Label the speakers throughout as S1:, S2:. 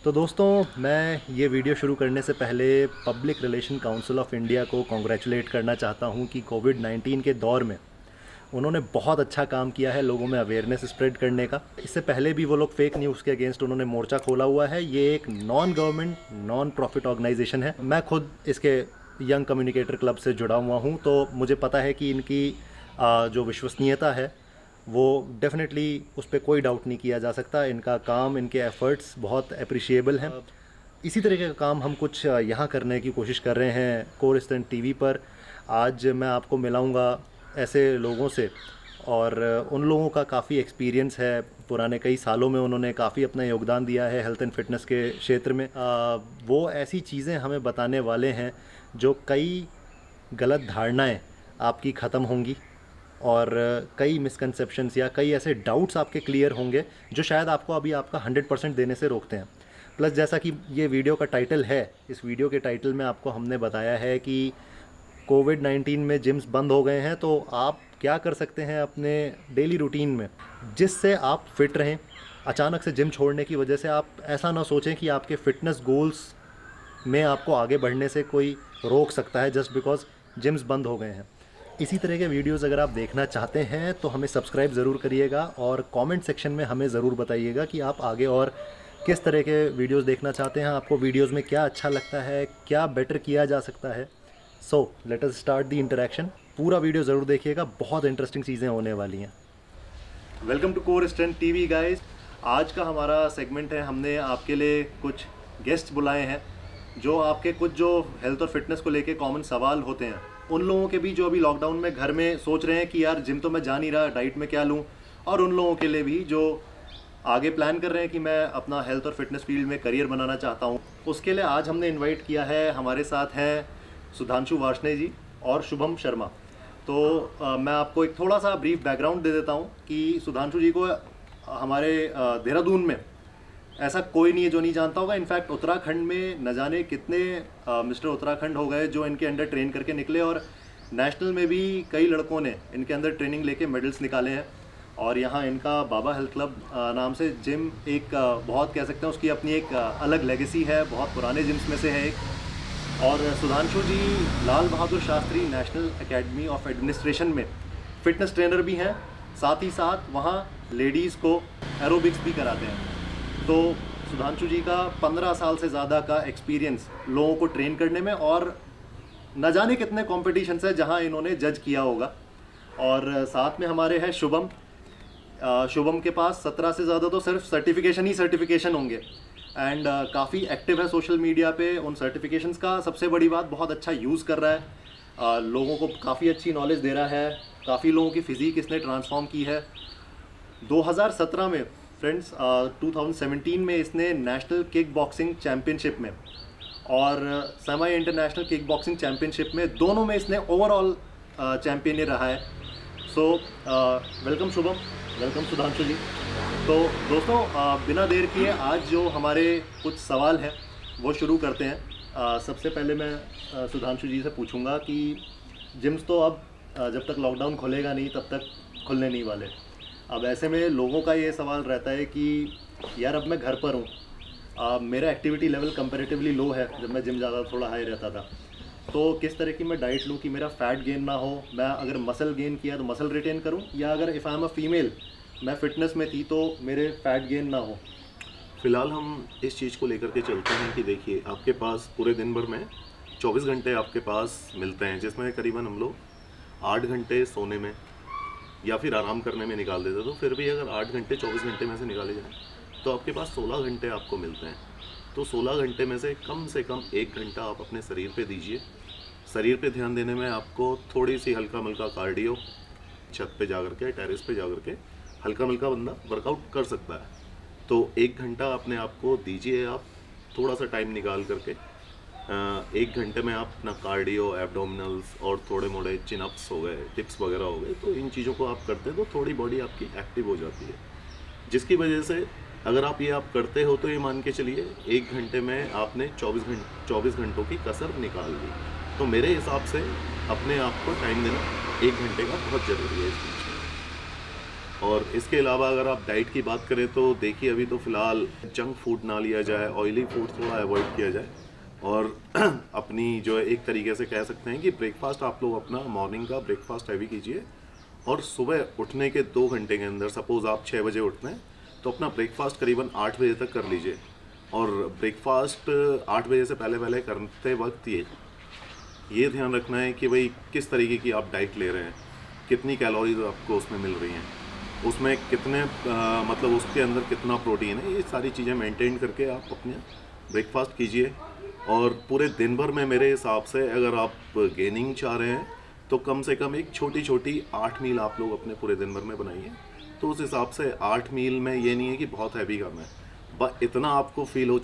S1: तो दोस्तों, मैं ये वीडियो शुरू करने से पहले public relation council of India को कॉन्ग्रेचुलेट करना चाहता हूँ कि कोविड-19 के दौर में उन्होंने बहुत अच्छा काम किया है लोगों में अवेयरनेस स्प्रेड करने का। इससे पहले भी वो लोग फेक न्यूज़ के अगेंस्ट उन्होंने मोर्चा खोला हुआ है। ये एक non government, non profit organisation है। मैं खुद इसके यंग कम्युनिकेटर क्लब से जुड़ा हुआ हूँ, तो मुझे पता है कि इनकी जो विश्वसनीयता है वो डेफिनेटली उस पर कोई डाउट नहीं किया जा सकता। इनका काम, इनके एफ़र्ट्स बहुत अप्रिशिएबल हैं। इसी तरीके का काम हम कुछ यहाँ करने की कोशिश कर रहे हैं कोरिस्टन टीवी पर। आज मैं आपको मिलाऊंगा ऐसे लोगों से, और उन लोगों का काफ़ी एक्सपीरियंस है। पुराने कई सालों में उन्होंने काफ़ी अपना योगदान दिया है हेल्थ एंड फिटनेस के क्षेत्र में। वो ऐसी चीज़ें हमें बताने वाले हैं जो कई गलत धारणाएं आपकी ख़त्म होंगी, और कई मिसकंसेप्शंस या कई ऐसे डाउट्स आपके क्लियर होंगे जो शायद आपको अभी आपका 100% देने से रोकते हैं। प्लस जैसा कि ये वीडियो का टाइटल है, इस वीडियो के टाइटल में आपको हमने बताया है कि कोविड-19 में जिम्स बंद हो गए हैं, तो आप क्या कर सकते हैं अपने डेली रूटीन में जिससे आप फिट रहें। अचानक से जिम छोड़ने की वजह से आप ऐसा ना सोचें कि आपके फिटनेस गोल्स में आपको आगे बढ़ने से कोई रोक सकता है जस्ट बिकॉज जिम्स बंद हो गए हैं। इसी तरह के वीडियोज़ अगर आप देखना चाहते हैं तो हमें सब्सक्राइब ज़रूर करिएगा, और कमेंट सेक्शन में हमें ज़रूर बताइएगा कि आप आगे और किस तरह के वीडियोज़ देखना चाहते हैं। आपको वीडियोज़ में क्या अच्छा लगता है, क्या बेटर किया जा सकता है। So let us start the interaction. पूरा वीडियो ज़रूर देखिएगा, बहुत इंटरेस्टिंग चीज़ें होने वाली हैं। वेलकम टू कोरिस्टन टीवी गाइस। आज का हमारा सेगमेंट है, हमने आपके लिए कुछ गेस्ट बुलाए हैं जो आपके कुछ जो हेल्थ और फिटनेस को लेके कॉमन सवाल होते हैं उन लोगों के भी जो अभी लॉकडाउन में घर में सोच रहे हैं कि यार जिम तो मैं जा नहीं रहा, डाइट में क्या लूँ, और उन लोगों के लिए भी जो आगे प्लान कर रहे हैं कि मैं अपना हेल्थ और फिटनेस फील्ड में करियर बनाना चाहता हूँ। उसके लिए आज हमने इनवाइट किया है, हमारे साथ हैं सुधांशु वार्ष्णेय जी और शुभम शर्मा। तो मैं आपको एक थोड़ा सा ब्रीफ बैकग्राउंड दे देता हूँ कि सुधांशु जी को हमारे देहरादून में ऐसा कोई नहीं है जो नहीं जानता होगा। इनफैक्ट उत्तराखंड में न जाने कितने मिस्टर उत्तराखंड हो गए जो इनके अंडर ट्रेन करके निकले, और नेशनल में भी कई लड़कों ने इनके अंदर ट्रेनिंग लेके मेडल्स निकाले हैं। और यहाँ इनका बाबा हेल्थ क्लब नाम से जिम एक बहुत कह सकते हैं उसकी अपनी एक अलग लेगेसी है, बहुत पुराने जिम्स में से है एक। और Sudhanshu ji Lal Bahadur Shastri national academy of administration में फ़िटनेस ट्रेनर भी हैं, साथ ही साथ वहाँ लेडीज़ को एरोबिक्स भी कराते हैं। तो सुधांशु जी का 15 साल से ज़्यादा का एक्सपीरियंस लोगों को ट्रेन करने में, और न जाने कितने कॉम्पिटिशन्स है जहां इन्होंने जज किया होगा। और साथ में हमारे हैं शुभम। शुभम के पास 17 से ज़्यादा तो सिर्फ सर्टिफिकेशन होंगे, एंड काफ़ी एक्टिव है सोशल मीडिया पे। उन सर्टिफिकेशंस का सबसे बड़ी बात, बहुत अच्छा यूज़ कर रहा है, लोगों को काफ़ी अच्छी नॉलेज दे रहा है। काफ़ी लोगों की फ़िज़ीक इसने ट्रांसफॉर्म की है। 2017 में फ्रेंड्स 2017 में इसने नेशनल किक बॉक्सिंग चैम्पियनशिप में और semi international kick boxing championship में, दोनों में इसने ओवरऑल चैम्पियन रहा है। So welcome Shubham, welcome Sudhanshu ji. तो दोस्तों, बिना देर किए आज जो हमारे कुछ सवाल हैं वो शुरू करते हैं। सबसे पहले मैं सुधांशु जी से पूछूंगा कि जिम्स तो अब जब तक लॉकडाउन खुलेगा नहीं तब तक खुलने नहीं वाले। अब ऐसे में लोगों का ये सवाल रहता है कि यार अब मैं घर पर हूँ, मेरा एक्टिविटी लेवल कंपैरेटिवली लो है, जब मैं जिम ज़्यादा थोड़ा हाई रहता था, तो किस तरह की मैं डाइट लूँ कि मेरा फ़ैट गेन ना हो, मैं अगर मसल गेन किया तो मसल रिटेन करूँ, या अगर if I am a female मैं फ़िटनेस में थी तो मेरे फ़ैट गेन ना हो।
S2: फ़िलहाल हम इस चीज़ को लेकर के चलते हैं कि देखिए, आपके पास पूरे दिन भर में 24 घंटे आपके पास मिलते हैं, जिसमें करीबन हम लोग 8 घंटे सोने में या फिर आराम करने में निकाल देते। तो फिर भी अगर 8 घंटे 24 घंटे में से निकाले जाएँ तो आपके पास 16 घंटे आपको मिलते हैं। तो 16 घंटे में से कम 1 घंटा आप अपने शरीर पे दीजिए। शरीर पे ध्यान देने में आपको थोड़ी सी हल्का मल्का कार्डियो, छत पे जाकर के, टेरेस पे जाकर के हल्का मल्का बंदा वर्कआउट कर सकता है। तो 1 घंटा अपने आप को दीजिए, आप थोड़ा सा टाइम निकाल करके 1 घंटे में आप अपना कार्डियो, एब्डोमिनल्स और थोड़े मोड़े चिनअप्स हो गए, टिप्स वगैरह हो गए, तो इन चीज़ों को आप करते हैं तो थोड़ी बॉडी आपकी एक्टिव हो जाती है, जिसकी वजह से अगर आप ये करते हो तो ये मान के चलिए 1 घंटे में आपने 24 घंटों की कसर निकाल ली। तो मेरे हिसाब से अपने आप को टाइम देना 1 घंटे का बहुत ज़रूरी है इस बीच में। और इसके अलावा अगर आप डाइट की बात करें तो देखिए अभी तो फ़िलहाल जंक फूड ना लिया जाए, ऑयली फूड थोड़ा अवॉइड किया जाए और अपनी जो है एक तरीके से कह सकते हैं कि ब्रेकफास्ट आप लोग अपना मॉर्निंग का ब्रेकफास्ट हैवी कीजिए और सुबह उठने के 2 घंटे के अंदर सपोज़ आप 6 बजे उठते हैं तो अपना ब्रेकफास्ट करीबन 8 बजे तक कर लीजिए। और ब्रेकफास्ट 8 बजे से पहले पहले करते वक्त ये ध्यान रखना है कि भाई किस तरीके की आप डाइट ले रहे हैं, कितनी कैलोरीज आपको उसमें मिल रही हैं, उसमें कितने मतलब उसके अंदर कितना प्रोटीन है, ये सारी चीज़ें मेंटेन करके आप अपने ब्रेकफास्ट कीजिए। और पूरे दिन भर में मेरे हिसाब से अगर आप गेनिंग चाह रहे हैं तो कम से कम एक छोटी छोटी 8 मील आप लोग अपने पूरे दिन भर में बनाइए। तो उस हिसाब से 8 मील में ये नहीं है कि बहुत हैवी करना है, बस इतना आपको फील हो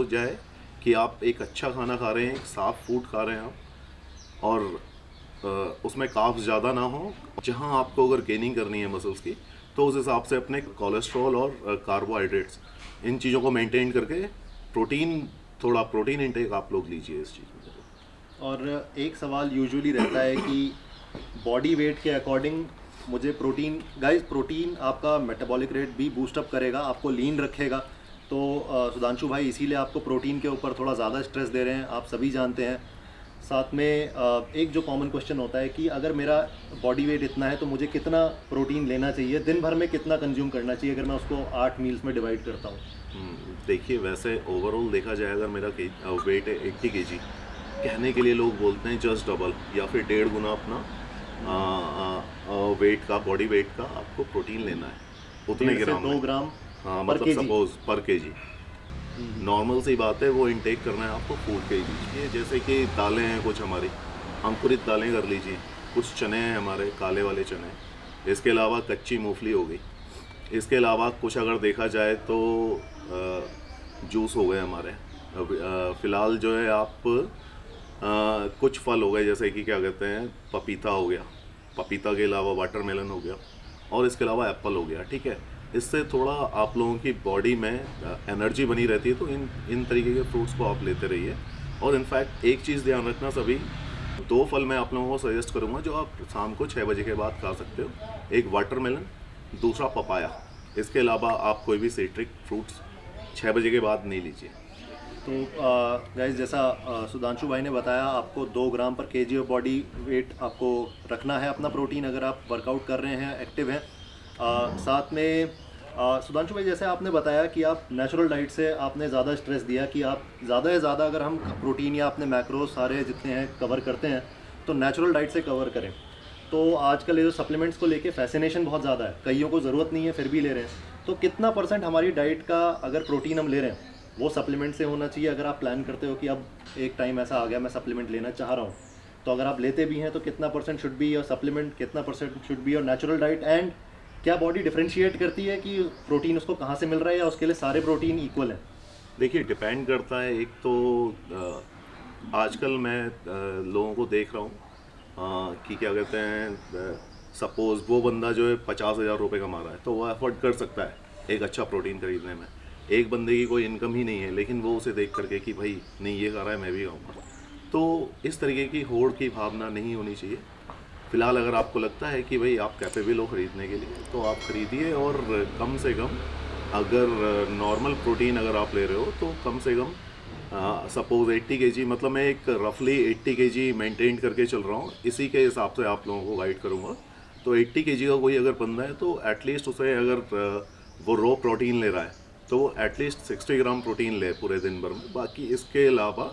S2: जाए कि आप एक अच्छा खाना खा रहे हैं, एक साफ़ फूड खा रहे हैं आप, और उसमें काफ्स ज़्यादा ना हो। जहाँ आपको अगर गेनिंग करनी है मसल्स की तो उस हिसाब से अपने कोलेस्ट्रॉल और कार्बोहाइड्रेट्स इन चीज़ों को मेंटेन करके थोड़ा प्रोटीन इंटेक आप लोग लीजिए इस चीज़ में।
S1: और एक सवाल यूजुअली रहता है कि बॉडी वेट के अकॉर्डिंग मुझे प्रोटीन, गाइस प्रोटीन आपका मेटाबॉलिक रेट भी बूस्टअप करेगा, आपको लीन रखेगा। तो सुधांशु भाई इसीलिए आपको प्रोटीन के ऊपर थोड़ा ज़्यादा स्ट्रेस दे रहे हैं, आप सभी जानते हैं। साथ में एक जो कॉमन क्वेश्चन होता है कि अगर मेरा बॉडी वेट इतना है तो मुझे कितना प्रोटीन लेना चाहिए, दिन भर में कितना कंज्यूम करना चाहिए अगर मैं उसको 8 मील्स में डिवाइड करता हूँ।
S2: देखिए वैसे ओवरऑल देखा जाए अगर मेरा वेट है 80 kg, कहने के लिए लोग बोलते हैं जस्ट डबल या फिर 1.5 गुना अपना वेट का, बॉडी वेट का आपको प्रोटीन लेना है उतने
S1: 1.5 से 2
S2: ग्राम।
S1: ग्राम
S2: हाँ
S1: पर
S2: मतलब
S1: केजी।
S2: सपोज पर केजी नॉर्मल सी बात है, वो इनटेक करना है आपको फूड के लीजिए। जैसे कि दालें हैं कुछ हमारी, अंकुरित दालें कर लीजिए, कुछ चने हैं हमारे काले वाले चने, इसके अलावा कच्ची मूंगफली हो गई, इसके अलावा कुछ अगर देखा जाए तो जूस हो गए हमारे। फ़िलहाल जो है आप कुछ फल हो गए जैसे कि क्या कहते हैं पपीता हो गया, पपीता के अलावा वाटरमेलन हो गया और इसके अलावा एप्पल हो गया, ठीक है। इससे थोड़ा आप लोगों की बॉडी में एनर्जी बनी रहती है, तो इन तरीके के फ्रूट्स को आप लेते रहिए। और इनफैक्ट एक चीज़ ध्यान रखना, सभी 2 फल मैं आप लोगों को सजेस्ट करूंगा जो आप शाम को 6 बजे के बाद खा सकते हो, एक वाटरमेलन, दूसरा पपाया। इसके अलावा आप कोई भी सिट्रिक फ्रूट्स 6 बजे के बाद नहीं लीजिए।
S1: तो गाइस जैसा सुधांशु भाई ने बताया, आपको 2 ग्राम पर केजी ऑफ बॉडी वेट आपको रखना है अपना प्रोटीन अगर आप वर्कआउट कर रहे हैं, एक्टिव हैं। साथ में सुधांशु भाई जैसे आपने बताया कि आप नेचुरल डाइट से आपने ज़्यादा स्ट्रेस दिया कि आप ज़्यादा से ज़्यादा अगर हम प्रोटीन या अपने मैक्रोज सारे जितने हैं कवर करते हैं तो नेचुरल डाइट से कवर करें। तो आजकल ये जो सप्लीमेंट्स को लेके फैसिनेशन बहुत ज़्यादा है, कईयों को ज़रूरत नहीं है फिर भी ले रहे हैं। तो कितना % हमारी डाइट का अगर प्रोटीन हम ले रहे हैं वो सप्लीमेंट से होना चाहिए? अगर आप प्लान करते हो कि अब एक टाइम ऐसा आ गया मैं सप्लीमेंट लेना चाह रहा हूँ, तो अगर आप लेते भी हैं तो कितना % शुड बी योर सप्लीमेंट, कितना % should be your natural diet, and क्या बॉडी डिफरेंशिएट करती है कि प्रोटीन उसको कहाँ से मिल रहा है या उसके लिए सारे प्रोटीन इक्वल हैं?
S2: देखिए डिपेंड करता है। एक तो आजकल मैं लोगों को देख रहा हूँ कि क्या कहते हैं, सपोज़ वो बंदा जो है 50,000 रुपये कमा रहा है तो वो अफोर्ड कर सकता है एक अच्छा प्रोटीन खरीदने में। एक बंदे की कोई इनकम ही नहीं है लेकिन वो उसे देख करके कि भाई नहीं ये खा रहा है मैं भी खाऊंगा, तो इस तरीके की होड़ की भावना नहीं होनी चाहिए। फ़िलहाल अगर आपको लगता है कि भाई आप कैपेबल हो ख़रीदने के लिए तो आप ख़रीदिए, और कम से कम अगर नॉर्मल प्रोटीन अगर आप ले रहे हो तो कम से कम सपोज़ 80 kg, मतलब मैं एक रफली 80 kg मेंटेन करके चल रहा हूँ, इसी के हिसाब से आप लोगों को गाइड करूँगा। तो 80 kg का कोई अगर बंदा है तो एटलीस्ट उसे अगर वो रो प्रोटीन ले रहा है तो वो एटलीस्ट 60 ग्राम प्रोटीन ले पूरे दिन भर में। बाकी इसके अलावा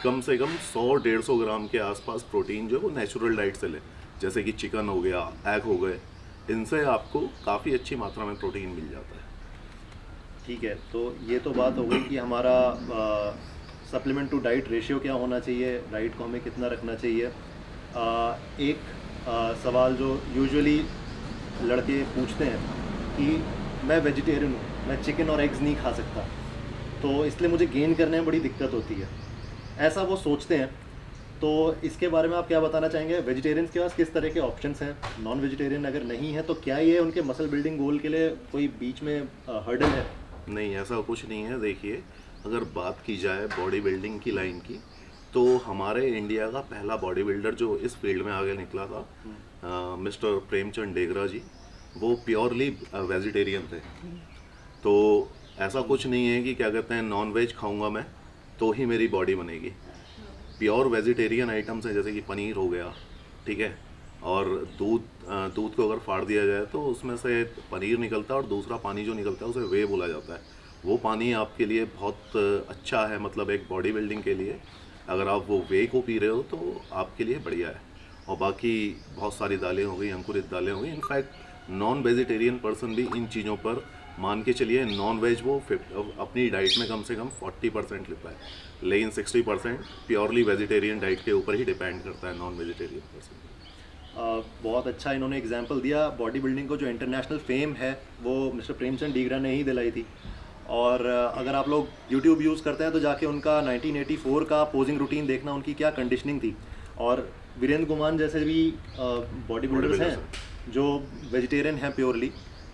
S2: कम से कम 100-150 ग्राम के आसपास प्रोटीन जो है वो नेचुरल डाइट से ले, जैसे कि चिकन हो गया, एग हो गए, इनसे आपको काफ़ी अच्छी मात्रा में प्रोटीन मिल जाता है।
S1: ठीक है, तो ये तो बात हो गई कि हमारा सप्लीमेंट टू डाइट रेशियो क्या होना चाहिए, डाइट को हमें कितना रखना चाहिए। एक सवाल जो यूजुअली लड़के पूछते हैं कि मैं वेजिटेरियन हूँ, मैं चिकन और एग्स नहीं खा सकता, तो इसलिए मुझे गेन करने में बड़ी दिक्कत होती है, ऐसा वो सोचते हैं। तो इसके बारे में आप क्या बताना चाहेंगे? वेजिटेरियंस के पास किस तरह के ऑप्शंस हैं? नॉन वेजिटेरियन अगर नहीं है तो क्या ये उनके मसल बिल्डिंग गोल के लिए कोई बीच में हर्डल है?
S2: नहीं, ऐसा कुछ नहीं है। देखिए अगर बात की जाए बॉडी बिल्डिंग की लाइन की, तो हमारे इंडिया का पहला बॉडी बिल्डर जो इस फील्ड में आगे निकला था मिस्टर प्रेमचंद डेगरा जी। वो प्योरली वेजिटेरियन थे। तो ऐसा कुछ नहीं है कि क्या कहते हैं नॉन वेज खाऊंगा मैं तो ही मेरी बॉडी बनेगी। प्योर वेजिटेरियन आइटम्स हैं जैसे कि पनीर हो गया, ठीक है, और दूध को अगर फाड़ दिया जाए तो उसमें से पनीर निकलता है और दूसरा पानी जो निकलता है उसे वे बोला जाता है। वो पानी आपके लिए बहुत अच्छा है, मतलब एक बॉडी बिल्डिंग के लिए अगर आप वो वे को पी रहे हो तो आपके लिए बढ़िया है। और बाकी बहुत सारी दालें हो गई, अंकुरित दालें हो गई। इनफैक्ट नॉन वेजिटेरियन पर्सन भी इन चीज़ों पर मान के चलिए, नॉन वेज वो अपनी डाइट में कम से कम 40% लेता है, लेकिन 60% प्योरली वेजिटेरियन डाइट के ऊपर ही डिपेंड करता है नॉन वेजिटेरियन पर्सन।
S1: बहुत अच्छा इन्होंने एग्जाम्पल दिया। बॉडी बिल्डिंग को जो इंटरनेशनल फेम है वो मिस्टर प्रेमचंद डीगरा ने ही दिलाई थी। और अगर आप लोग YouTube यूज़ करते हैं तो जाके उनका 1984 का पोजिंग रूटीन देखना, उनकी क्या कंडीशनिंग थी। और वीरेंद्र गुमान जैसे भी बॉडी बिल्डर्स हैं जो वेजिटेरियन हैं प्योरली।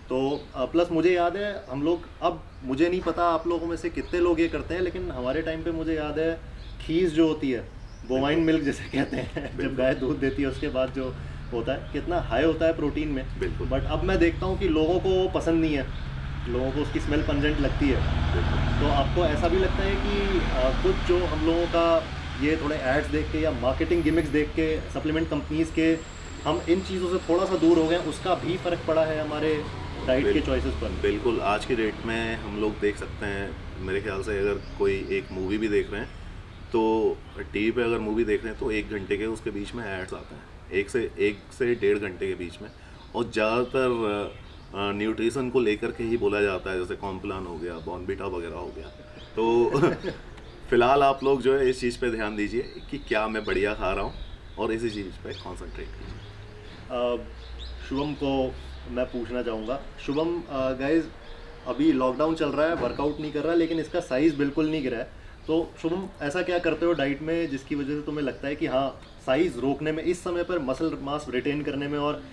S1: तो प्लस मुझे याद है हम लोग, अब मुझे नहीं पता आप लोगों में से कितने लोग ये करते हैं, लेकिन हमारे टाइम पे मुझे याद है खीस जो होती है, बोवाइन मिल्क जैसे कहते हैं, जब गाय दूध देती है उसके बाद जो होता है, कितना हाई होता है प्रोटीन में।
S2: बिल्कुल।
S1: बट अब मैं देखता हूँ कि लोगों को वो पसंद नहीं है, लोगों को उसकी स्मेल पंजेंट लगती है। तो आपको ऐसा भी लगता है कि कुछ जो हम लोगों का ये थोड़े एड्स देख के या मार्केटिंग गिमिक्स देख के सप्लीमेंट कंपनीज़ के, हम इन चीज़ों से थोड़ा सा दूर हो गए, उसका भी फ़र्क पड़ा है हमारे डाइट के चॉइसेस पर?
S2: बिल्कुल। आज की डेट में हम लोग देख सकते हैं, मेरे ख्याल से अगर कोई एक मूवी भी देख रहे हैं तो टीवी पे अगर मूवी देख रहे हैं तो 1 घंटे के उसके बीच में एड्स आते हैं, एक से 1.5 घंटे के बीच में। और ज़्यादातर न्यूट्रिशन को लेकर के ही बोला जाता है, जैसे कॉम्प्लान हो गया, बॉर्नविटा वगैरह हो गया। तो फिलहाल आप लोग जो है इस चीज़ पे ध्यान दीजिए कि क्या मैं बढ़िया खा रहा हूँ और इसी चीज़ पे कॉन्सेंट्रेट कीजिए।
S1: शुभम को मैं पूछना चाहूँगा। शुभम गाइज अभी लॉकडाउन चल रहा है, वर्कआउट नहीं कर रहा, लेकिन इसका साइज़ बिल्कुल नहीं गिरा है। तो शुभम ऐसा क्या करते हो डाइट में जिसकी वजह से तुम्हें लगता है कि हाँ, साइज़ रोकने में, इस समय पर मसल मास रिटेन करने में और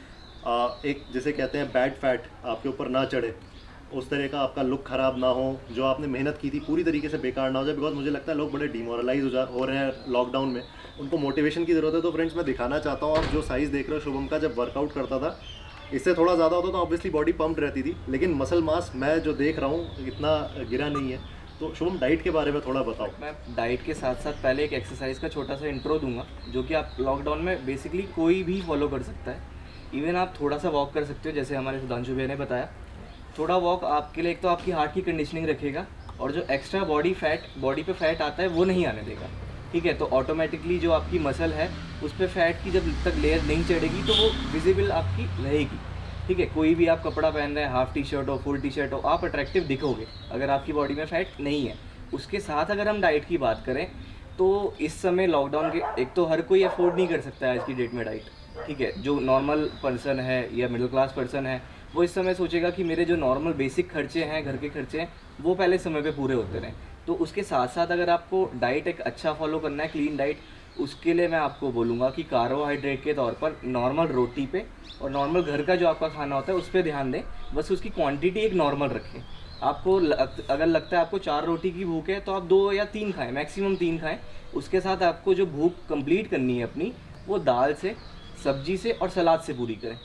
S1: एक जिसे कहते हैं बैड फैट आपके ऊपर ना चढ़े, उस तरह का आपका लुक ख़राब ना हो, जो आपने मेहनत की थी पूरी तरीके से बेकार ना हो जाए? बिकॉज मुझे लगता है लोग बड़े डिमोरलाइज हो रहे हैं लॉकडाउन में, उनको मोटिवेशन की ज़रूरत है। तो फ्रेंड्स, मैं दिखाना चाहता हूँ, आप जो साइज़ देख रहे हो शुभम का, जब वर्कआउट करता था इससे थोड़ा ज़्यादा होता तो ऑब्वियसली बॉडी पम्प्ड रहती थी, लेकिन मसल मास मैं जो देख रहा हूँ इतना गिरा नहीं है। तो शुभम, डाइट के बारे में थोड़ा बताओ।
S3: मैं डाइट के साथ साथ पहले एक एक्सरसाइज का छोटा सा इंट्रो दूंगा, जो कि आप लॉकडाउन में बेसिकली कोई भी फॉलो कर सकता है। इवन आप थोड़ा सा वॉक कर सकते हो, जैसे हमारे सुधांशु भैया ने बताया। थोड़ा वॉक आपके लिए एक तो आपकी हार्ट की कंडीशनिंग रखेगा, और जो एक्स्ट्रा बॉडी पे फैट आता है वो नहीं आने देगा, ठीक है। तो ऑटोमेटिकली जो आपकी मसल है उस पर फैट की जब तक लेयर नहीं चढ़ेगी तो वो विजिबल आपकी रहेगी, ठीक है। कोई भी आप कपड़ा पहन रहे हैं, हाफ टी शर्ट हो, फुल टी शर्ट हो, आप अट्रैक्टिव दिखोगे अगर आपकी बॉडी में फैट नहीं है। उसके साथ अगर हम डाइट की बात करें तो इस समय लॉकडाउन के, एक तो हर कोई अफोर्ड नहीं कर सकता है आज की डेट में डाइट, ठीक है। जो नॉर्मल पर्सन है या मिडिल क्लास पर्सन है वो इस समय सोचेगा कि मेरे जो नॉर्मल बेसिक खर्चे हैं, घर के खर्चे हैं, वो पहले समय पे पूरे होते रहें। तो उसके साथ साथ अगर आपको डाइट एक अच्छा फॉलो करना है, क्लीन डाइट, उसके लिए मैं आपको बोलूँगा कि कार्बोहाइड्रेट के तौर पर नॉर्मल रोटी पे और नॉर्मल घर का जो आपका खाना होता है उस पर ध्यान दें। बस उसकी क्वांटिटी एक नॉर्मल रखें। आपको अगर लगता है आपको 4 रोटी की भूख है तो आप 2 या 3 खाएं, मैक्सिमम 3 खाएं। उसके साथ आपको जो भूख कंप्लीट करनी है अपनी, वो दाल से, सब्जी से और सलाद से पूरी करें,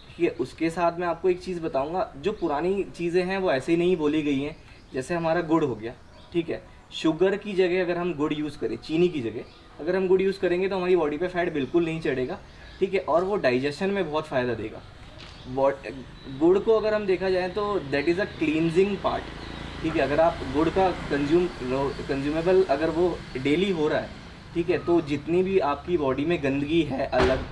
S3: ठीक है। उसके साथ मैं आपको एक चीज़ बताऊंगा, जो पुरानी चीज़ें हैं वो ऐसे ही नहीं बोली गई हैं। जैसे हमारा गुड़ हो गया, ठीक है, शुगर की जगह अगर हम गुड़ यूज़ करें, चीनी की जगह अगर हम गुड़ यूज़ करेंगे तो हमारी बॉडी पे फैट बिल्कुल नहीं चढ़ेगा, ठीक है। और वो डाइजेशन में बहुत फ़ायदा देगा। गुड़ को अगर हम देखा जाए तो that is a cleansing part, ठीक है। अगर आप गुड़ का कंज्यूमेबल अगर वो डेली हो रहा है, ठीक है, तो जितनी भी आपकी बॉडी में गंदगी है अलग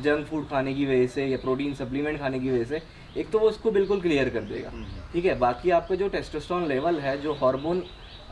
S3: जंक फूड खाने की वजह से या प्रोटीन सप्लीमेंट खाने की वजह से, एक तो वो उसको बिल्कुल क्लियर कर देगा, ठीक है। बाकी आपका जो टेस्टोस्टेरोन लेवल है, जो हार्मोन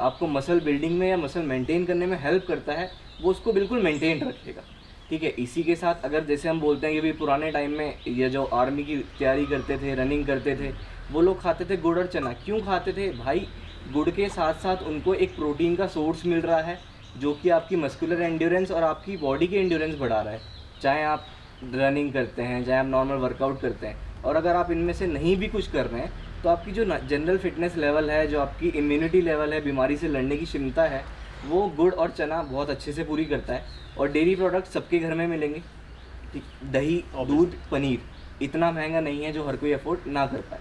S3: आपको मसल बिल्डिंग में या मसल मेंटेन करने में हेल्प करता है, वो उसको बिल्कुल मेंटेन रखेगा, ठीक है। इसी के साथ अगर जैसे हम बोलते हैं कि भी पुराने टाइम में ये जो आर्मी की तैयारी करते थे, रनिंग करते थे, वो लोग खाते थे गुड़ और चना। क्यों खाते थे भाई? गुड़ के साथ साथ उनको एक प्रोटीन का सोर्स मिल रहा है जो कि आपकी मस्कुलर एंड्योरेंस और आपकी बॉडी की एंड्योरेंस बढ़ा रहा है, चाहे आप रनिंग करते हैं, चाहे आप नॉर्मल वर्कआउट करते हैं। और अगर आप इनमें से नहीं भी कुछ कर रहे हैं तो आपकी जो जनरल फिटनेस लेवल है, जो आपकी इम्यूनिटी लेवल है, बीमारी से लड़ने की क्षमता है, वो गुड़ और चना बहुत अच्छे से पूरी करता है। और डेयरी प्रोडक्ट सबके घर में मिलेंगे, ठीक, दही, दूध, पनीर, इतना महंगा नहीं है जो हर कोई अफोर्ड ना कर पाए।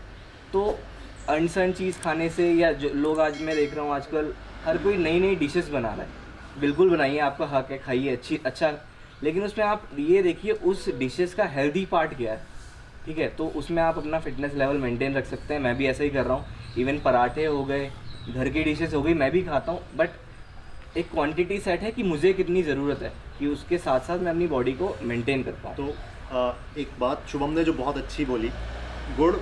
S3: तो अनसन चीज़ खाने से, या जो लोग आज मैं देख रहा हूँ आजकल हर कोई नई नई डिशेस बना रहा है, बिल्कुल बनाइए, आपका हक है, खाइए अच्छा, लेकिन उसमें आप ये देखिए उस डिशेस का हेल्दी पार्ट क्या है, ठीक है। तो उसमें आप अपना फिटनेस लेवल मेंटेन रख सकते हैं। मैं भी ऐसा ही कर रहा हूँ, इवन पराठे हो गए, घर की डिशेस हो गई, मैं भी खाता हूँ, बट एक क्वांटिटी सेट है कि मुझे कितनी ज़रूरत है कि उसके साथ साथ मैं अपनी बॉडी को मेंटेन कर पाऊँ।
S1: तो एक बात शुभम ने जो बहुत अच्छी बोली, गुड़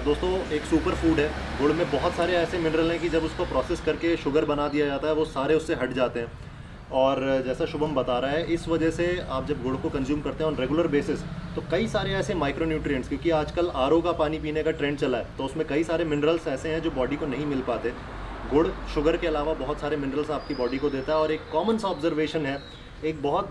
S1: दोस्तों एक सुपर फूड है। गुड़ में बहुत सारे ऐसे मिनरल हैं कि जब उसको प्रोसेस करके शुगर बना दिया जाता है वो सारे उससे हट जाते हैं। और जैसा शुभम बता रहा है, इस वजह से आप जब गुड़ को कंज्यूम करते हैं ऑन रेगुलर बेसिस, तो कई सारे ऐसे माइक्रोन्यूट्रिएंट्स, क्योंकि आजकल आरओ का पानी पीने का ट्रेंड चला है, तो उसमें कई सारे मिनरल्स ऐसे हैं जो बॉडी को नहीं मिल पाते। गुड़ शुगर के अलावा बहुत सारे मिनरल्स आपकी बॉडी को देता है। और एक कॉमन सा ऑब्जर्वेशन है, एक बहुत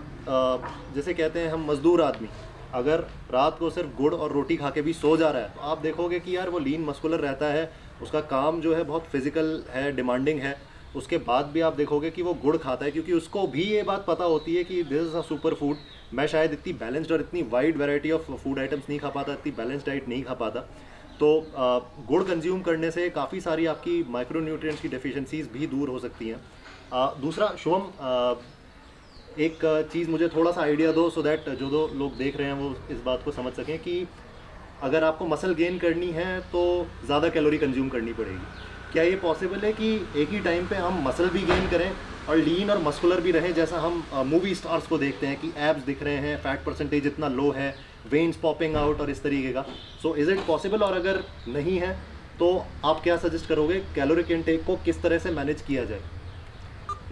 S1: जैसे कहते हैं हम मजदूर आदमी अगर रात को सिर्फ गुड़ और रोटी खा के भी सो जा रहा है, तो आप देखोगे कि यार वो लीन मस्कुलर रहता है, उसका काम जो है बहुत फिजिकल है, डिमांडिंग है। उसके बाद भी आप देखोगे कि वो गुड़ खाता है, क्योंकि उसको भी ये बात पता होती है कि this is a super food. मैं शायद इतनी बैलेंस्ड और इतनी wide variety of food items नहीं खा पाता, इतनी बैलेंस्ड डाइट नहीं खा पाता। तो गुड़ कंज्यूम करने से काफ़ी सारी आपकी माइक्रोन्यूट्रिएंट्स की डेफिशिएंसीज भी दूर हो सकती हैं। दूसरा शुभम, एक चीज़ मुझे थोड़ा सा आइडिया दो, सो दैट जो दो लोग देख रहे हैं वो इस बात को समझ सकें कि अगर आपको मसल गेन करनी है तो ज़्यादा कैलोरी कंज्यूम करनी पड़ेगी। क्या ये पॉसिबल है कि एक ही टाइम पे हम मसल भी गेन करें और लीन और मस्कुलर भी रहें, जैसा हम मूवी स्टार्स को देखते हैं कि एब्स दिख रहे हैं, फैट परसेंटेज इतना लो है, वेन्स पॉपिंग आउट और इस तरीके का। So is it possible? और अगर नहीं है तो आप क्या सजेस्ट करोगे, कैलोरिक इनटेक को किस तरह से मैनेज किया जाए?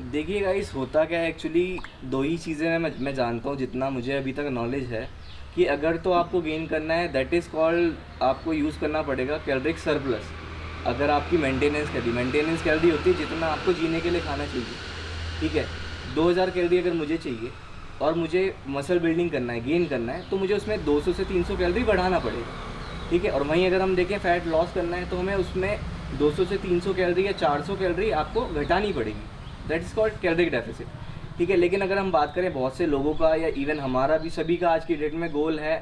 S3: देखिए गाइस, होता क्या है एक्चुअली, दो ही चीज़ें मैं जानता हूँ जितना मुझे अभी तक नॉलेज है, कि अगर तो आपको गेन करना है, दैट इज़ कॉल्ड, आपको यूज़ करना पड़ेगा कैलोरिक सरप्लस। अगर आपकी मेंटेनेंस कैलोरी होती है जितना आपको जीने के लिए खाना चाहिए, ठीक है। 2000 कैलोरी अगर मुझे चाहिए और मुझे मसल बिल्डिंग करना है, गेन करना है, तो मुझे उसमें 200 से 300 कैलोरी बढ़ाना पड़ेगा, ठीक है। और वहीं अगर हम देखें फैट लॉस करना है, तो हमें उसमें 200 से 300 कैलोरी या 400 कैलोरी आपको घटानी पड़ेगी, that is called caloric deficit, ठीक है। लेकिन अगर हम बात करें बहुत से लोगों का, या इवन हमारा भी, सभी का आज की डेट में गोल है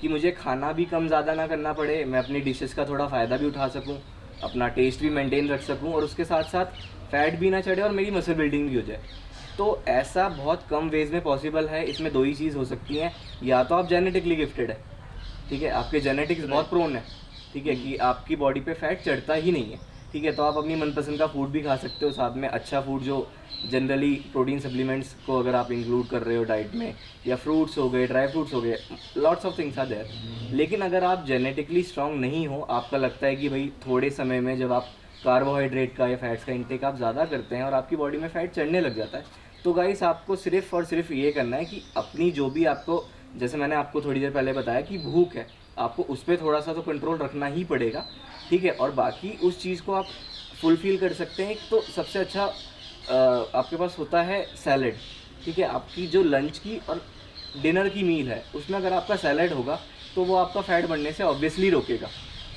S3: कि मुझे खाना भी कम ज़्यादा ना करना पड़े, मैं अपनी डिशेस का थोड़ा फ़ायदा भी उठा सकूं, अपना टेस्ट भी मेंटेन रख सकूं, और उसके साथ साथ फैट भी ना चढ़े और मेरी मसल बिल्डिंग भी हो जाए। तो ऐसा बहुत कम वेज में पॉसिबल है। इसमें दो ही चीज़ हो सकती हैं, या तो आप जेनेटिकली गिफ्टेड है, ठीक है, आपके जेनेटिक्स बहुत प्रोन है, ठीक है, कि आपकी बॉडी पे फैट चढ़ता ही नहीं है, ठीक है, तो आप अपनी मनपसंद का फूड भी खा सकते हो, साथ में अच्छा फूड जो जनरली प्रोटीन सप्लीमेंट्स को अगर आप इंक्लूड कर रहे हो डाइट में, या फ्रूट्स हो गए, ड्राई फ्रूट्स हो गए, lots of things are there. लेकिन अगर आप जेनेटिकली स्ट्रांग नहीं हो, आपका लगता है कि भाई थोड़े समय में जब आप कार्बोहाइड्रेट का या फैट्स का इंटेक आप ज़्यादा करते हैं और आपकी बॉडी में फैट चढ़ने लग जाता है, तो गाइस आपको सिर्फ और सिर्फ ये करना है कि अपनी जो भी आपको, जैसे मैंने आपको थोड़ी देर पहले बताया कि भूख है, आपको उस पर थोड़ा सा तो कंट्रोल रखना ही पड़ेगा, ठीक है। और बाकी उस चीज़ को आप फुलफिल कर सकते हैं। तो सबसे अच्छा आपके पास होता है सैलड, ठीक है, आपकी जो लंच की और डिनर की मील है उसमें अगर आपका सैलड होगा तो वो आपका फैट बढ़ने से ऑब्वियसली रोकेगा।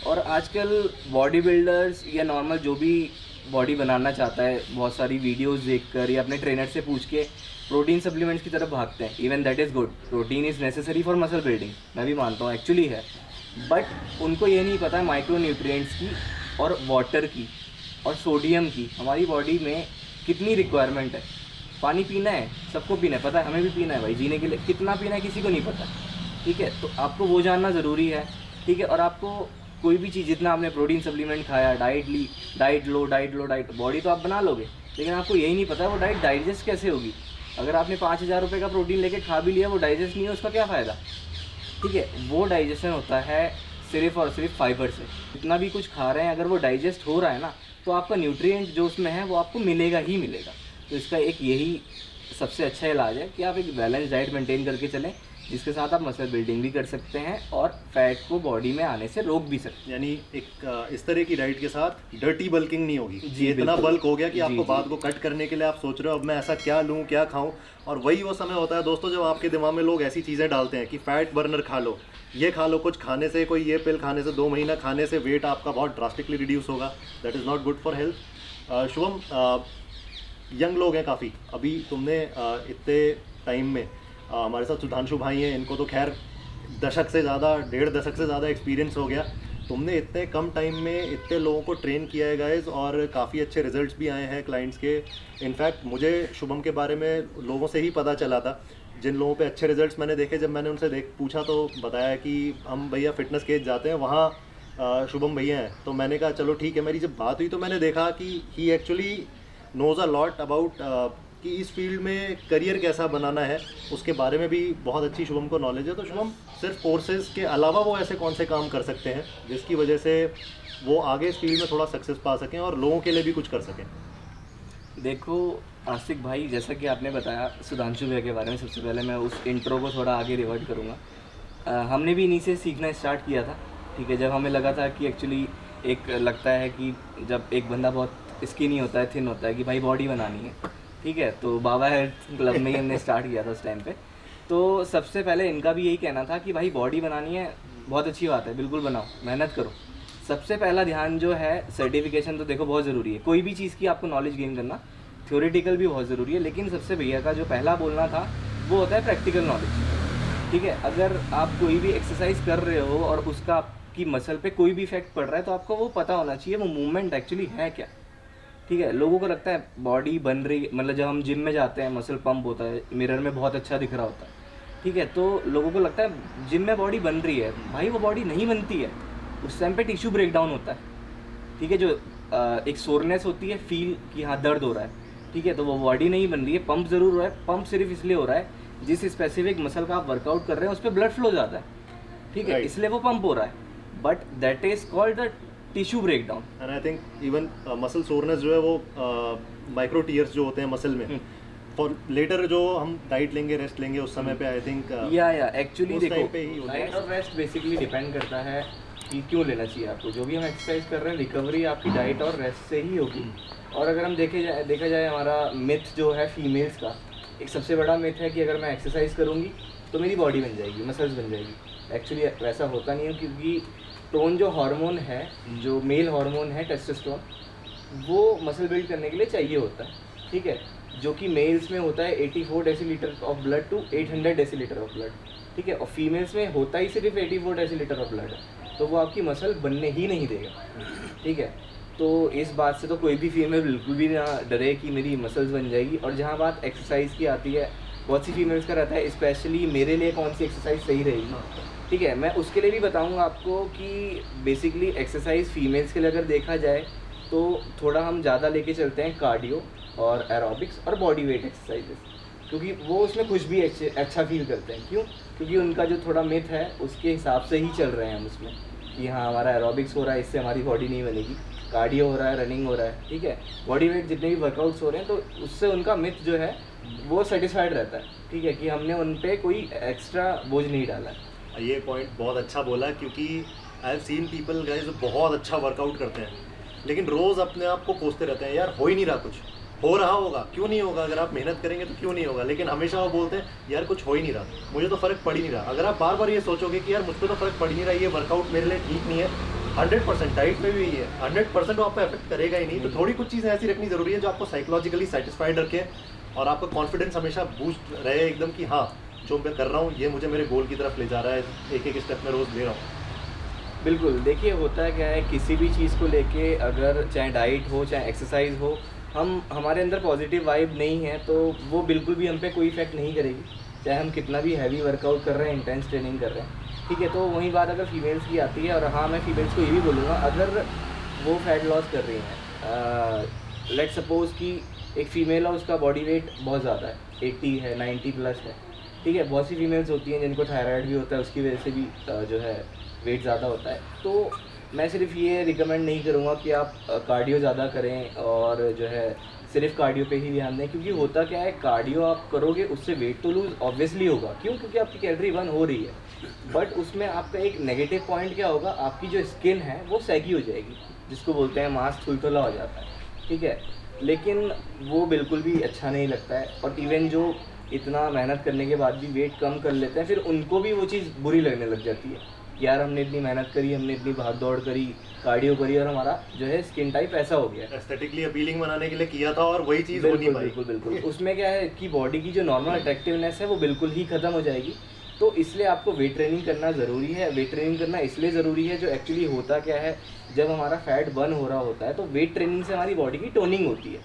S3: और आजकल बॉडी बिल्डर्स या नॉर्मल जो भी बॉडी बनाना चाहता है, बहुत सारी वीडियोस देखकर या अपने ट्रेनर से पूछ के प्रोटीन सप्लीमेंट्स की तरफ भागते हैं। Even that is good, protein is necessary for muscle building, मैं भी मानता हूँ एक्चुअली है, बट उनको ये नहीं पता है माइक्रो न्यूट्रिएंट्स की और वाटर की और सोडियम की हमारी बॉडी में कितनी रिक्वायरमेंट है। पानी पीना है, सबको पीना है, पता है, हमें भी पीना है भाई, जीने के लिए कितना पीना है किसी को नहीं पता, ठीक है। तो आपको वो जानना ज़रूरी है, ठीक है। और आपको कोई भी चीज़, जितना आपने प्रोटीन सप्लीमेंट खाया, डाइट ली, डाइट लो, बॉडी तो आप बना लोगे, लेकिन आपको यही नहीं पता वो डाइट डाइजेस्ट कैसे होगी। अगर आपने 5000 रुपये का प्रोटीन लेके खा भी लिया, वो डाइजेस्ट नहीं है, उसका क्या फ़ायदा, ठीक है। वो डाइजेशन होता है सिर्फ और सिर्फ फाइबर से। जितना भी कुछ खा रहे हैं अगर वो डाइजेस्ट हो रहा है ना, तो आपका न्यूट्रिएंट जो उसमें है वो आपको मिलेगा ही मिलेगा। तो इसका एक यही सबसे अच्छा इलाज है कि आप एक बैलेंस डाइट मेंटेन करके चलें, जिसके साथ आप मसल बिल्डिंग भी कर सकते हैं और फैट को बॉडी में आने से रोक भी सकते हैं।
S1: यानी एक इस तरह की डाइट के साथ डर्टी बल्किंग नहीं होगी
S3: जी,
S1: इतना
S3: बिल्कुल।
S1: बल्क हो गया कि आपको
S3: जी।
S1: बात को कट करने के लिए आप सोच रहे हो अब मैं ऐसा क्या लूँ क्या खाऊं। और वही वो समय होता है दोस्तों जब आपके दिमाग में लोग ऐसी चीज़ें डालते हैं कि फैट बर्नर खा लो, ये खा लो, कुछ खाने से, कोई ये पिल खाने से 2 महीना खाने से वेट आपका बहुत ड्रास्टिकली रिड्यूस होगा, that is not good for health. Shubham, young लोग हैं काफ़ी, अभी तुमने इतने टाइम में हमारे साथ सुधांशु भाई हैं, इनको तो खैर दशक से ज़्यादा, 1.5 दशक से ज़्यादा एक्सपीरियंस हो गया। तुमने इतने कम टाइम में इतने लोगों को ट्रेन किया है गाइस, और काफ़ी अच्छे रिजल्ट्स भी आए हैं क्लाइंट्स के। इनफैक्ट मुझे शुभम के बारे में लोगों से ही पता चला था, जिन लोगों पे अच्छे रिजल्ट्स मैंने देखे, जब मैंने उनसे पूछा तो बताया कि हम भैया फिटनेस केज जाते हैं, वहाँ शुभम भैया हैं। तो मैंने कहा चलो ठीक है। मेरी जब बात हुई तो मैंने देखा कि he actually knows a lot about कि इस फील्ड में करियर कैसा बनाना है, उसके बारे में भी बहुत अच्छी शुभम को नॉलेज है। तो शुभम, सिर्फ कोर्सेज के अलावा वो ऐसे कौन से काम कर सकते हैं जिसकी वजह से वो आगे इस फील्ड में थोड़ा सक्सेस पा सकें और लोगों के लिए भी कुछ कर सकें?
S3: देखो आसिक भाई, जैसा कि आपने बताया सुधांशु भैया के बारे में, सबसे पहले मैं उस इंट्रो को थोड़ा आगे रिवर्ट करूँगा। हमने भी इन्हीं से सीखना स्टार्ट किया था, ठीक है। जब हमें लगा था कि एक्चुअली एक लगता है कि जब एक बंदा बहुत स्किनी होता है, थिन होता है, कि भाई बॉडी बनानी है, ठीक है, तो बाबा हेल्थ क्लब में ही हमने स्टार्ट किया था उस टाइम पे। तो सबसे पहले इनका भी यही कहना था कि भाई बॉडी बनानी है, बहुत अच्छी बात है, बिल्कुल बनाओ, मेहनत करो। सबसे पहला ध्यान जो है सर्टिफिकेशन, तो देखो बहुत ज़रूरी है कोई भी चीज़ की आपको नॉलेज गेन करना, थ्योरेटिकल भी बहुत ज़रूरी है, लेकिन सबसे भैया का जो पहला बोलना था वो होता है प्रैक्टिकल नॉलेज, ठीक है। अगर आप कोई भी एक्सरसाइज कर रहे हो और उसका आपकी मसल पे कोई भी इफेक्ट पड़ रहा है, तो आपको वो पता होना चाहिए वो मूवमेंट एक्चुअली है क्या, ठीक है। लोगों को लगता है बॉडी बन रही, मतलब जब हम जिम में जाते हैं मसल पंप होता है, मिरर में बहुत अच्छा दिख रहा होता है, ठीक है, तो लोगों को लगता है जिम में बॉडी बन रही है। भाई वो बॉडी नहीं बनती है, उस टाइम पे टिश्यू ब्रेक डाउन होता है, ठीक है। जो एक सोरनेस होती है, फील कि हाँ दर्द हो रहा है, ठीक है, तो वो बॉडी नहीं बन रही है। पंप ज़रूर हो रहा है, पंप सिर्फ इसलिए हो रहा है जिस स्पेसिफिक मसल का आप वर्कआउट कर रहे हैं उस पर ब्लड फ्लो ज़्यादा है, ठीक है, इसलिए वो पंप हो रहा है, but that is called the tissue break down.
S1: And I think even muscle soreness जो है वो माइक्रो टीयर्स जो होते हैं मसल में, फॉर लेटर जो हम डाइट लेंगे, रेस्ट लेंगे, उस समय पे आई थिंक
S3: या एक्चुअली
S1: उस
S3: देखो
S1: time पे ही होता है।
S3: डाइट और रेस्ट बेसिकली डिपेंड करता है कि क्यों लेना चाहिए आपको। जो भी हम एक्सरसाइज कर रहे हैं, रिकवरी आपकी डाइट और रेस्ट से ही होगी। और अगर हम देखा जाए हमारा मिथ जो है फीमेल्स का, एक सबसे बड़ा मिथ है कि अगर मैं एक्सरसाइज करूँगी तो मेरी बॉडी बन जाएगी, मसल्स बन जाएगी। एक्चुअली वैसा होता नहीं है, क्योंकि टोन जो हार्मोन है, जो मेल हार्मोन है टेस्टोस्टेरोन, वो मसल बिल्ड करने के लिए चाहिए होता है, ठीक है, जो कि मेल्स में होता है 84 decilitre of blood to 800 decilitre of blood, ठीक है, और फीमेल्स में होता ही सिर्फ 84 डेसीलीटर ऑफ ब्लड है, तो वो आपकी मसल बनने ही नहीं देगा, ठीक है। तो इस बात से तो कोई भी फीमेल बिल्कुल भी ना डरे कि मेरी मसल्स बन जाएगी। और जहाँ बात एक्सरसाइज की आती है, बहुत सी फीमेल्स का रहता है स्पेशली मेरे लिए कौन सी एक्सरसाइज सही रहेगी, ठीक है, मैं उसके लिए भी बताऊंगा आपको कि बेसिकली एक्सरसाइज फीमेल्स के लिए अगर देखा जाए तो थोड़ा हम ज़्यादा लेके चलते हैं कार्डियो और एरोबिक्स और बॉडी वेट एक्सरसाइजेस, क्योंकि वो उसमें कुछ भी अच्छा फील करते हैं। क्यों? क्योंकि उनका जो थोड़ा मिथ है उसके हिसाब से ही चल रहे हैं हम उसमें, कि हाँ हमारा एरोबिक्स हो रहा है इससे हमारी बॉडी नहीं बनेगी, कार्डियो हो रहा है, रनिंग हो रहा है, ठीक है, बॉडी वेट जितने भी वर्कआउट्स हो रहे हैं, तो उससे उनका मिथ जो है वो सेटिस्फाइड रहता है, ठीक है, कि हमने उन पर कोई एक्स्ट्रा बोझ नहीं डाला है।
S1: ये पॉइंट बहुत अच्छा बोला, क्योंकि I have seen people guys जो बहुत अच्छा वर्कआउट करते हैं, लेकिन रोज़ अपने आप को कोसते रहते हैं, यार हो ही नहीं रहा, कुछ हो रहा होगा, क्यों नहीं होगा, अगर आप मेहनत करेंगे तो क्यों नहीं होगा, लेकिन हमेशा वो बोलते हैं यार कुछ हो ही नहीं रहा, मुझे तो फ़र्क पड़ ही नहीं रहा। अगर आप बार बार ये सोचोगे कि यार मुझ पर तो फ़र्क पड़ ही नहीं रहा, ये वर्कआउट मेरे लिए ठीक नहीं है, 100% डाइट में भी ये 100% वो आपको अफेक्ट करेगा ही नहीं। तो थोड़ी कुछ चीज़ें ऐसी रखनी ज़रूरी है जो आपको साइकोलॉजिकली सेटिस्फाइड रखे और आपका कॉन्फिडेंस हमेशा बूस्ट रहे एकदम, कि हाँ जो मैं कर रहा हूँ ये मुझे मेरे गोल की तरफ ले जा रहा है, एक एक स्टेप में रोज़ ले रहा हूँ।
S3: बिल्कुल, देखिए होता है क्या है, किसी भी चीज़ को लेके अगर चाहे डाइट हो चाहे एक्सरसाइज हो, हमारे अंदर पॉजिटिव वाइब नहीं है तो वो बिल्कुल भी हम पे कोई इफेक्ट नहीं करेगी, चाहे हम कितना भी हैवी वर्कआउट कर रहे हैं, इंटेंस ट्रेनिंग कर रहे हैं, ठीक है। तो वही बात अगर फीमेल्स की आती है, और हाँ मैं फीमेल्स को ये भी बोलूँगा, अगर वो फैट लॉस कर रही हैं, लेट सपोज़ कि एक फ़ीमेल है उसका बॉडी वेट बहुत ज़्यादा है, 80 है, 90 प्लस है, ठीक है, बहुत सी फीमेल्स होती हैं जिनको थायराइड भी होता है, उसकी वजह से भी जो है वेट ज़्यादा होता है। तो मैं सिर्फ ये रिकमेंड नहीं करूँगा कि आप कार्डियो ज़्यादा करें और जो है सिर्फ कार्डियो पे ही ध्यान दें, क्योंकि होता क्या है, कार्डियो आप करोगे उससे वेट तो लूज़ ऑब्वियसली होगा, क्यों? क्योंकि आपकी कैलोरी बर्न हो रही है, बट उसमें आपका एक नेगेटिव पॉइंट क्या होगा, आपकी जो स्किन है वो सैगी हो जाएगी, जिसको बोलते हैं मांस थुलथुला हो जाता है, ठीक है, लेकिन वो बिल्कुल भी अच्छा नहीं लगता है। और इवन जो इतना मेहनत करने के बाद भी वेट कम कर लेते हैं, फिर उनको भी वो चीज़ बुरी लगने लग जाती है, यार हमने इतनी मेहनत करी, हमने इतनी भाग दौड़ करी, कार्डियो करी, और हमारा जो है स्किन टाइप ऐसा हो गया,
S1: एस्थेटिकली अपीलिंग बनाने के लिए किया था और वही चीज़ हो नहीं पाई।
S3: बिल्कुल उसमें क्या है कि बॉडी की जो नॉर्मल अट्रैक्टिवनेस है वो बिल्कुल ही ख़त्म हो जाएगी। तो इसलिए आपको वेट ट्रेनिंग करना ज़रूरी है। वेट ट्रेनिंग करना इसलिए ज़रूरी है, जो एक्चुअली होता क्या है, जब हमारा फैट बर्न हो रहा होता है तो वेट ट्रेनिंग से हमारी बॉडी की टोनिंग होती है।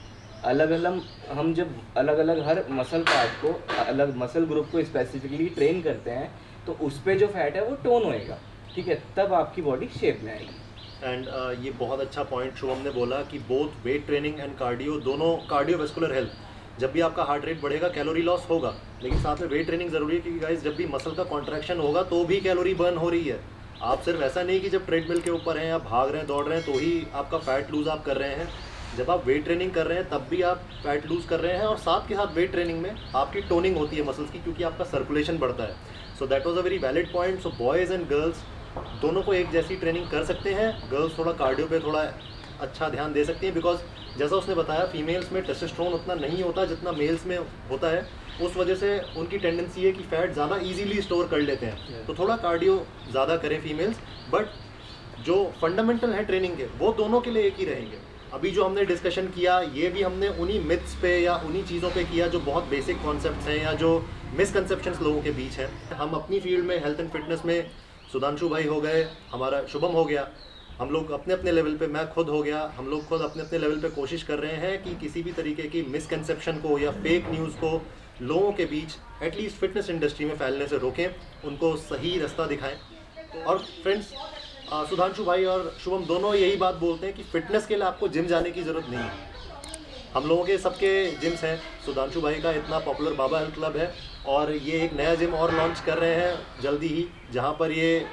S3: अलग अलग हम जब अलग अलग हर मसल पार्ट को, अलग मसल ग्रुप को स्पेसिफिकली ट्रेन करते हैं तो उस पर जो फैट है वो टोन होएगा, ठीक है, तब आपकी बॉडी शेप में आएगी।
S1: एंड ये बहुत अच्छा पॉइंट शुभम ने बोला कि both weight training and cardio, दोनों कार्डियोवैस्कुलर हेल्थ, जब भी आपका हार्ट रेट बढ़ेगा कैलोरी लॉस होगा, लेकिन साथ में वेट ट्रेनिंग ज़रूरी है, क्योंकि गाइस जब भी मसल का कॉन्ट्रैक्शन होगा तो भी कैलोरी बर्न हो रही है। आप सिर्फ ऐसा नहीं कि जब ट्रेडमिल के ऊपर हैं, आप भाग रहे हैं, दौड़ रहे हैं तो ही आपका फैट लूज़ आप कर रहे हैं। जब आप वेट ट्रेनिंग कर रहे हैं तब भी आप फैट लूज़ कर रहे हैं, और साथ के साथ वेट ट्रेनिंग में आपकी टोनिंग होती है मसल्स की, क्योंकि आपका सर्कुलेशन बढ़ता है। So that was a very valid point. So boys and girls दोनों को एक जैसी ट्रेनिंग कर सकते हैं। गर्ल्स थोड़ा कार्डियो पे थोड़ा अच्छा ध्यान दे सकती हैं, बिकॉज जैसा उसने बताया फीमेल्स में टेस्टोस्टेरोन उतना नहीं होता जितना मेल्स में होता है। उस वजह से उनकी टेंडेंसी है कि फ़ैट ज़्यादा इजीली स्टोर कर लेते हैं, तो थोड़ा कार्डियो ज़्यादा करें फीमेल्स। बट जो फंडामेंटल है ट्रेनिंग के, वो दोनों के लिए एक ही रहेंगे। अभी जो हमने डिस्कशन किया ये भी हमने उन्हीं मिथ्स पे या उन्हीं चीज़ों पे किया जो बहुत बेसिक कॉन्सेप्ट्स हैं या जो मिसकंसेप्शंस लोगों के बीच हैं। हम अपनी फील्ड में हेल्थ एंड फिटनेस में सुधांशु भाई हो गए, हमारा शुभम हो गया, हम लोग अपने अपने लेवल पे, मैं खुद हो गया, हम लोग खुद अपने अपने लेवल पे कोशिश कर रहे हैं कि किसी भी तरीके की मिसकंसेप्शन को या फेक न्यूज़ को लोगों के बीच एटलीस्ट फिटनेस इंडस्ट्री में फैलने से रोकें, उनको सही रास्ता दिखाएं। और फ्रेंड्स, सुधांशु भाई और शुभम दोनों यही बात बोलते हैं कि फ़िटनेस के लिए आपको जिम जाने की ज़रूरत नहीं है। हम लोगों के सबके जिम्स हैं, सुधांशु भाई का इतना पॉपुलर बाबा हेल्थ क्लब है, और ये एक नया जिम और लॉन्च कर रहे हैं जल्दी ही, जहाँ पर ये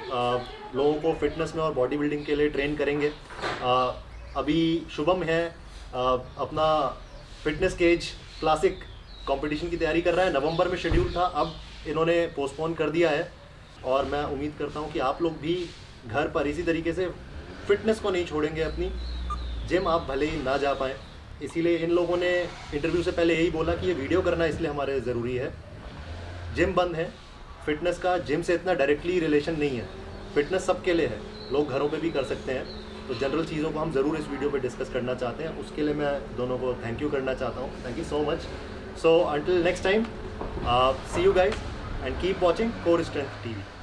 S1: लोगों को फिटनेस में और बॉडी बिल्डिंग के लिए ट्रेन करेंगे। अभी शुभम है अपना फिटनेस केज क्लासिक कंपटीशन की तैयारी कर रहा है, नवंबर में शेड्यूल था, अब इन्होंने पोस्टपोन कर दिया है। और मैं उम्मीद करता हूँ कि आप लोग भी घर पर इसी तरीके से फिटनेस को नहीं छोड़ेंगे अपनी। जिम आप भले ही ना जा पाएँ, इसीलिए इन लोगों ने इंटरव्यू से पहले यही बोला कि ये वीडियो करना इसलिए हमारे ज़रूरी है। जिम बंद है, फिटनेस का जिम से इतना डायरेक्टली रिलेशन नहीं है, फिटनेस सबके लिए है, लोग घरों पे भी कर सकते हैं। तो जनरल चीज़ों को हम ज़रूर इस वीडियो पे डिस्कस करना चाहते हैं, उसके लिए मैं दोनों को थैंक यू करना चाहता हूँ। Thank you so much. So until next time, see you guys and keep watching core strength TV।